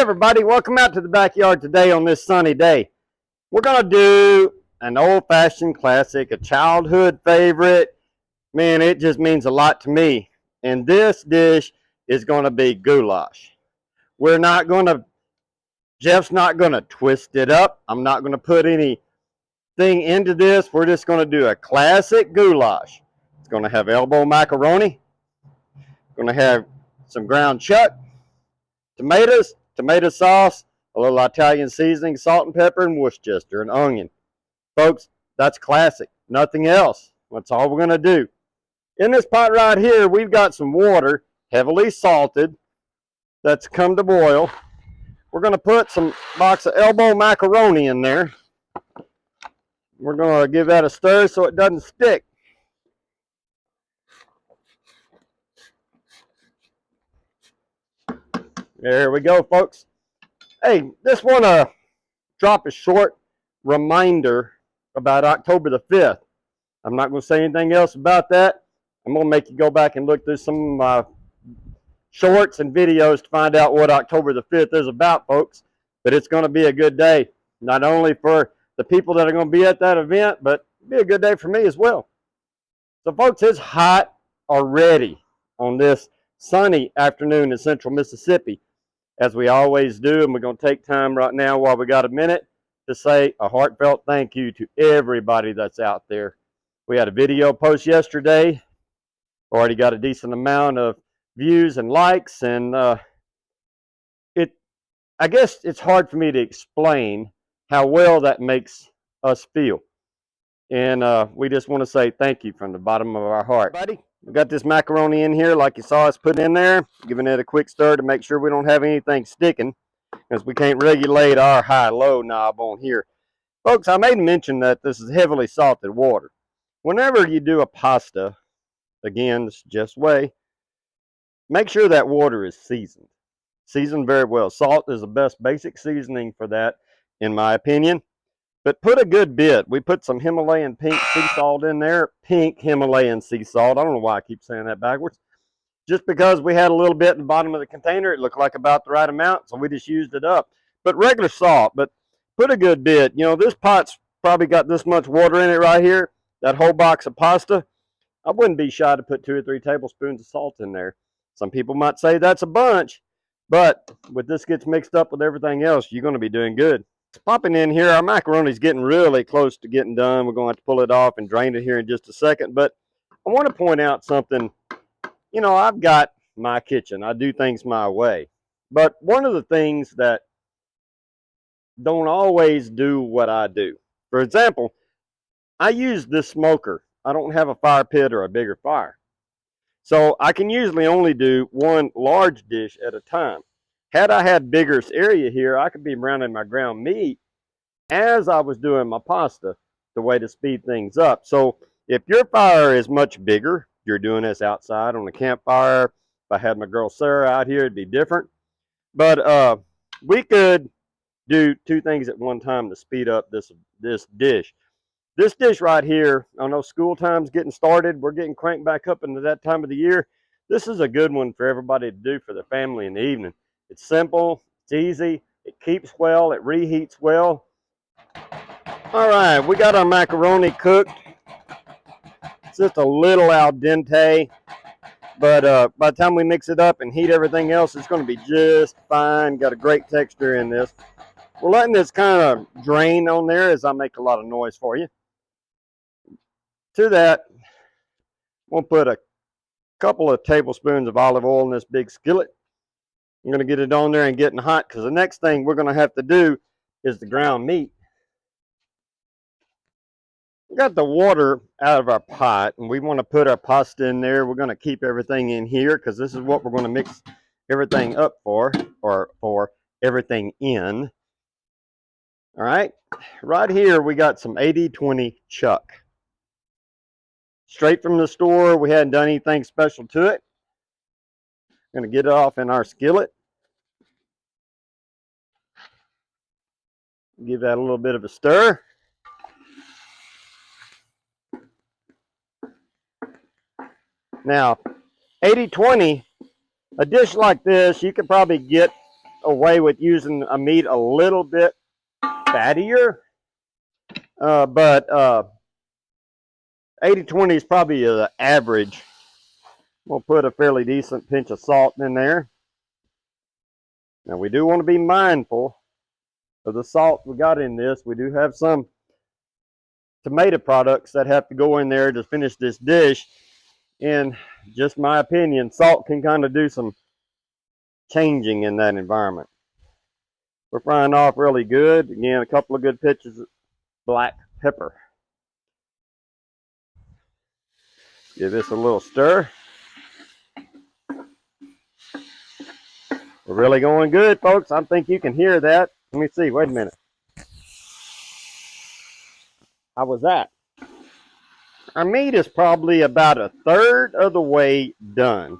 everybody, welcome out to the backyard today on this sunny day. We're going to do an old-fashioned classic, a childhood favorite. Man, it just means a lot to me. And this dish is going to be goulash. Jeff's not going to twist it up. I'm not going to put anything into this. We're just going to do a classic goulash. It's going to have elbow macaroni. Going to have some ground chuck, tomatoes, tomato sauce, a little Italian seasoning, salt and pepper, and Worcestershire, and onion. Folks, that's classic. Nothing else. That's all we're going to do. In this pot right here, we've got some water, heavily salted, that's come to boil. We're going to put some box of elbow macaroni in there. We're going to give that a stir so it doesn't stick. There we go, folks. Hey, just want to drop a short reminder about October the 5th. I'm not going to say anything else about that. I'm going to make you go back and look through some shorts and videos to find out what October the 5th is about, folks. But it's going to be a good day, not only for the people that are going to be at that event, but it'll be a good day for me as well. So, folks, it's hot already on this sunny afternoon in central Mississippi, as we always do, and we're going to take time right now while we got a minute to say a heartfelt thank you to everybody that's out there. We had a video post yesterday, already got a decent amount of views and likes, and I guess it's hard for me to explain how well that makes us feel. And we just want to say thank you from the bottom of our heart. Buddy, we got this macaroni in here like you saw us put in there, giving it a quick stir to make sure we don't have anything sticking, because we can't regulate our high-low knob on here. Folks, I made mention that this is heavily salted water. Whenever you do a pasta, again, this is Jeff's way, make sure that water is seasoned. Seasoned very well. Salt is the best basic seasoning for that, in my opinion. But put a good bit. We put some Himalayan pink sea salt in there. Pink Himalayan sea salt. I don't know why I keep saying that backwards. Just because we had a little bit in the bottom of the container, it looked like about the right amount, so we just used it up. But regular salt, but put a good bit. You know, this pot's probably got this much water in it right here, that whole box of pasta. I wouldn't be shy to put 2 or 3 tablespoons of salt in there. Some people might say that's a bunch, but when this gets mixed up with everything else, you're going to be doing good. It's popping in here. Our macaroni's getting really close to getting done. We're going to have to pull it off and drain it here in just a second. But I want to point out something. You know, I've got my kitchen. I do things my way. But one of the things that don't always do what I do. For example, I use this smoker. I don't have a fire pit or a bigger fire. So I can usually only do one large dish at a time. Had I had bigger area here, I could be browning my ground meat as I was doing my pasta, the way to speed things up. So if your fire is much bigger, you're doing this outside on a campfire. If I had my girl Sarah out here, it'd be different. But we could do 2 things at one time to speed up this dish. This dish right here, I know school time's getting started. We're getting cranked back up into that time of the year. This is a good one for everybody to do for their family in the evening. It's simple, it's easy, it keeps well, it reheats well. All right, we got our macaroni cooked. It's just a little al dente, but by the time we mix it up and heat everything else, it's going to be just fine. Got a great texture in this. We're letting this kind of drain on there as I make a lot of noise for you. To that, we'll put a couple of tablespoons of olive oil in this big skillet. I'm going to get it on there and getting hot, because the next thing we're going to have to do is the ground meat. We got the water out of our pot, and we want to put our pasta in there. We're going to keep everything in here, because this is what we're going to mix everything up for, or for everything in. All right, right here we got some 80-20 chuck. Straight from the store. We hadn't done anything special to it. I'm going to get it off in our skillet. Give that a little bit of a stir. Now, 80-20, a dish like this, you could probably get away with using a meat a little bit fattier, but 80-20 is probably the average. We'll put a fairly decent pinch of salt in there. Now we do want to be mindful of the salt we got in this. We do have some tomato products that have to go in there to finish this dish. And just my opinion, salt can kind of do some changing in that environment. We're frying off really good. Again, a couple of good pinches of black pepper. Give this a little stir. We're really going good, folks. I think you can hear that. Let me see. Wait a minute. How was that? Our meat is probably about a third of the way done.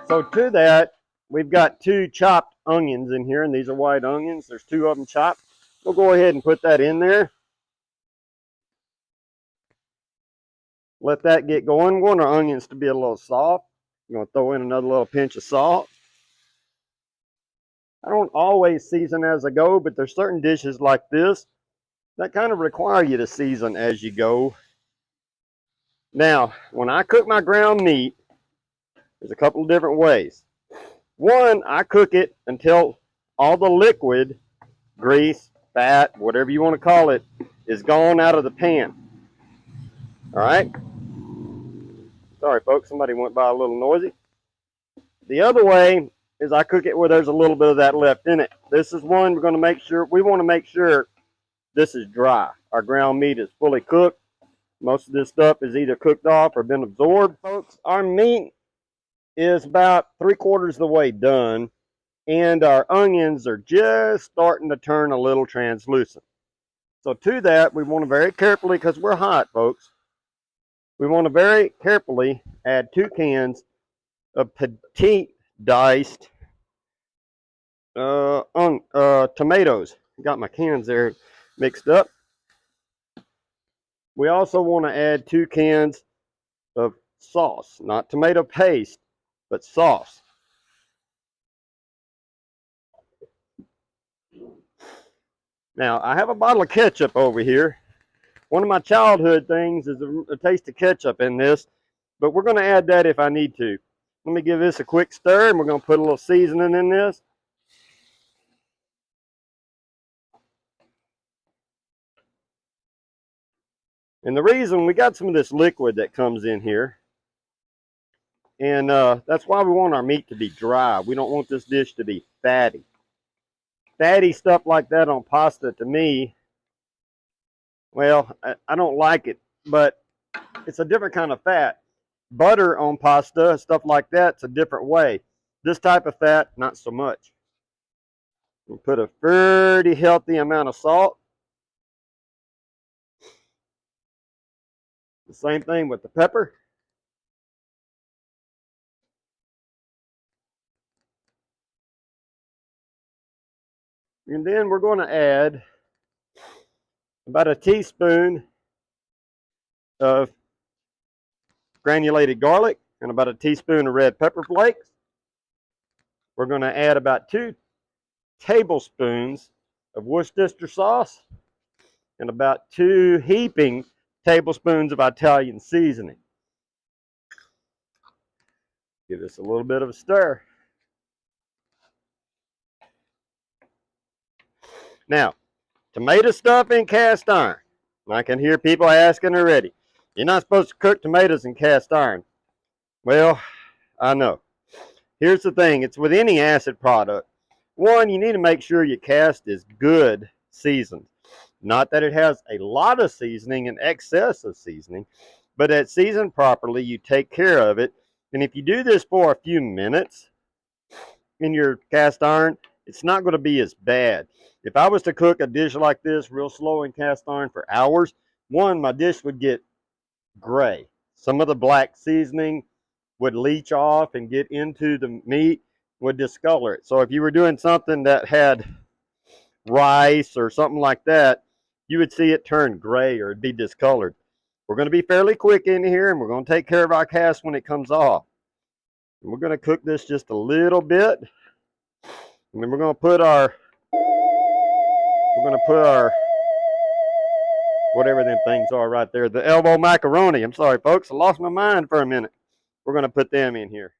So to that, we've got 2 chopped onions in here, and these are white onions. There's 2 of them chopped. We'll go ahead and put that in there. Let that get going. We want our onions to be a little soft. I'm going to throw in another little pinch of salt. I don't always season as I go, but there's certain dishes like this that kind of require you to season as you go. Now, when I cook my ground meat, there's a couple of different ways. One, I cook it until all the liquid, grease, fat, whatever you want to call it, is gone out of the pan. All right? Sorry, folks, somebody went by a little noisy. The other way is I cook it where there's a little bit of that left in it. This is one we're going to make sure, we want to make sure this is dry. Our ground meat is fully cooked. Most of this stuff is either cooked off or been absorbed. Folks, our meat is about 3/4 of the way done, and our onions are just starting to turn a little translucent. So to that, we want to very carefully, because we're hot, folks, we want to very carefully add 2 cans of petite diced tomatoes. Got my cans there mixed up. We also want to add 2 cans of sauce, not tomato paste, but sauce. Now, I have a bottle of ketchup over here. One of my childhood things is a taste of ketchup in this, but we're going to add that if I need to. Let me give this a quick stir, and we're going to put a little seasoning in this. And the reason, we got some of this liquid that comes in here, and that's why we want our meat to be dry. We don't want this dish to be fatty. Fatty stuff like that on pasta, to me, well, I don't like it, but it's a different kind of fat. Butter on pasta, stuff like that, it's a different way. This type of fat, not so much. We'll put a pretty healthy amount of salt. The same thing with the pepper. And then we're going to add about a teaspoon of granulated garlic and about a teaspoon of red pepper flakes. We're going to add about 2 tablespoons of Worcestershire sauce and about 2 heaping tablespoons of Italian seasoning. Give this a little bit of a stir. Now, tomato stuff in cast iron. I can hear people asking already. You're not supposed to cook tomatoes in cast iron. Well, I know. Here's the thing. It's with any acid product. One, you need to make sure your cast is good seasoned. Not that it has a lot of seasoning and excess of seasoning, but it's seasoned properly. You take care of it. And if you do this for a few minutes in your cast iron, it's not going to be as bad. If I was to cook a dish like this real slow in cast iron for hours, one, my dish would get gray. Some of the black seasoning would leach off and get into the meat, would discolor it. So if you were doing something that had rice or something like that, you would see it turn gray or it'd be discolored. We're going to be fairly quick in here, and we're going to take care of our cast when it comes off. And we're going to cook this just a little bit. And then we're going to put our whatever them things are right there, the elbow macaroni. I'm sorry, folks, I lost my mind for a minute. We're going to put them in here.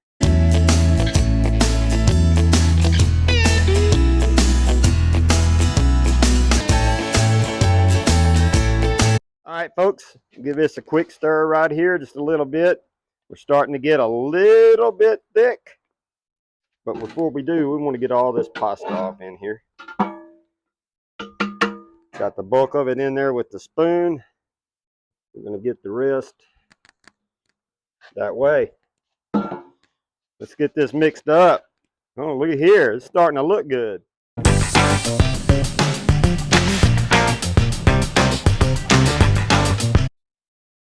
All right, folks, give this a quick stir right here, just a little bit. We're starting to get a little bit thick. But before we do, we want to get all this pasta off in here. Got the bulk of it in there with the spoon. We're going to get the rest that way. Let's get this mixed up. Oh, look at here. It's starting to look good.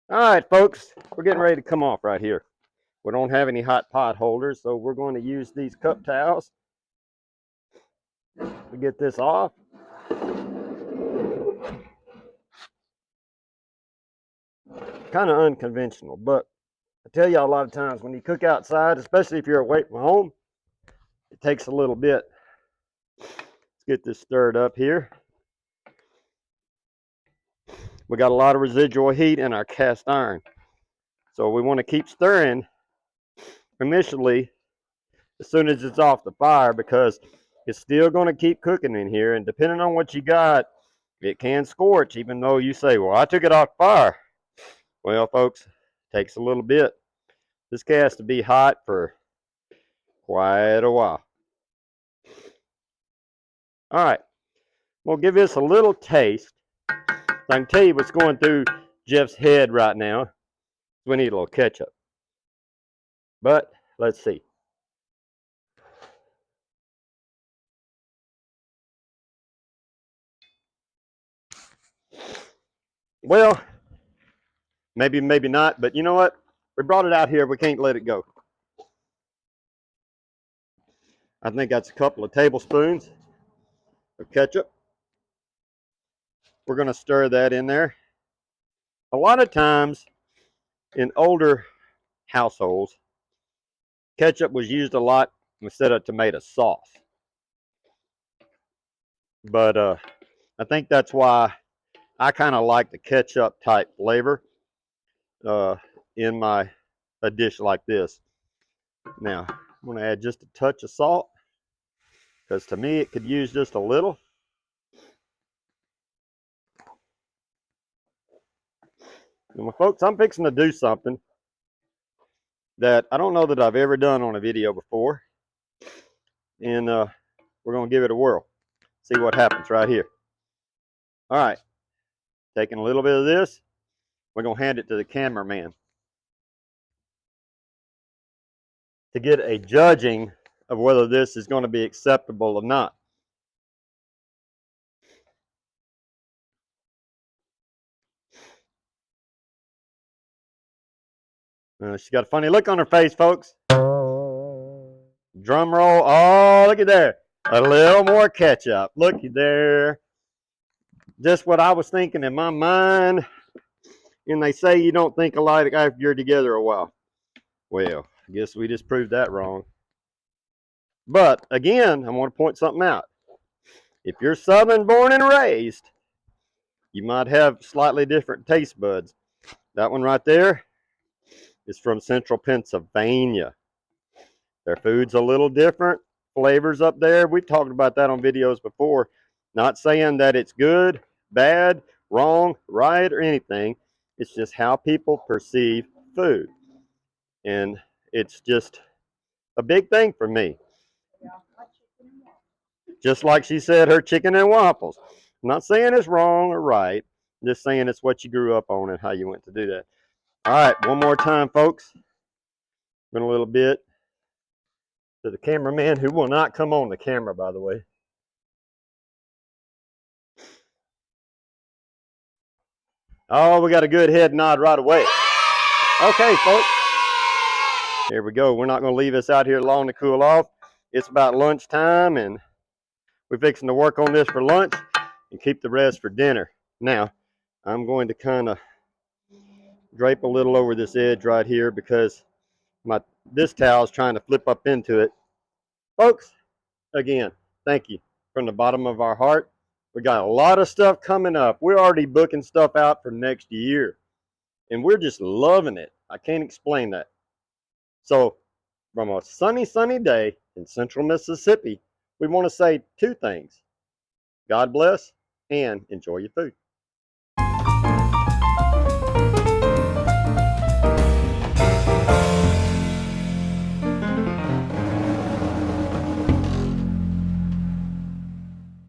All right, folks, we're getting ready to come off right here. We don't have any hot pot holders, so we're going to use these cup towels to get this off. Kind of unconventional, but I tell you, a lot of times when you cook outside, especially if you're away from home, it takes a little bit. Let's get this stirred up here. We got a lot of residual heat in our cast iron, so we want to keep stirring initially as soon as it's off the fire, because it's still going to keep cooking in here, and depending on what you got, it can scorch, even though you say, well, I took it off fire. Well, folks, it takes a little bit. This has to be hot for quite a while. All right, we'll give this a little taste. I can tell you what's going through Jeff's head right now. We need a little ketchup. But let's see. Well, maybe, maybe not, but you know what? We brought it out here. We can't let it go. I think that's a couple of tablespoons of ketchup. We're going to stir that in there. A lot of times in older households, ketchup was used a lot instead of tomato sauce. But I think that's why I kind of like the ketchup type flavor in a dish like this. Now, I'm going to add just a touch of salt, because to me it could use just a little. And folks, I'm fixing to do something that I don't know that I've ever done on a video before. And we're going to give it a whirl. See what happens right here. All right. Taking a little bit of this. We're going to hand it to the cameraman to get a judging of whether this is going to be acceptable or not. She's got a funny look on her face, folks. Drum roll. Oh, look at there. A little more ketchup. Looky there. Just what I was thinking in my mind. And they say you don't think alike after you're together a while. Well, I guess we just proved that wrong. But again, I want to point something out. If you're Southern born and raised, you might have slightly different taste buds. That one right there is from Central Pennsylvania. Their food's a little different. Flavors up there. We've talked about that on videos before. Not saying that it's good, bad, wrong, right, or anything. It's just how people perceive food. And it's just a big thing for me. Just like she said, her chicken and waffles. I'm not saying it's wrong or right. I'm just saying it's what you grew up on and how you went to do that. All right, one more time, folks. Been a little bit to the cameraman, who will not come on the camera, by the way. Oh, we got a good head nod right away. Okay, folks. Here we go. We're not going to leave this out here long to cool off. It's about lunchtime, and we're fixing to work on this for lunch and keep the rest for dinner. Now, I'm going to kind of drape a little over this edge right here, because this towel is trying to flip up into it. Folks, again, thank you from the bottom of our heart. We got a lot of stuff coming up. We're already booking stuff out for next year, and we're just loving it. I can't explain that. So, from a sunny, sunny day in central Mississippi, we want to say two things. God bless and enjoy your food.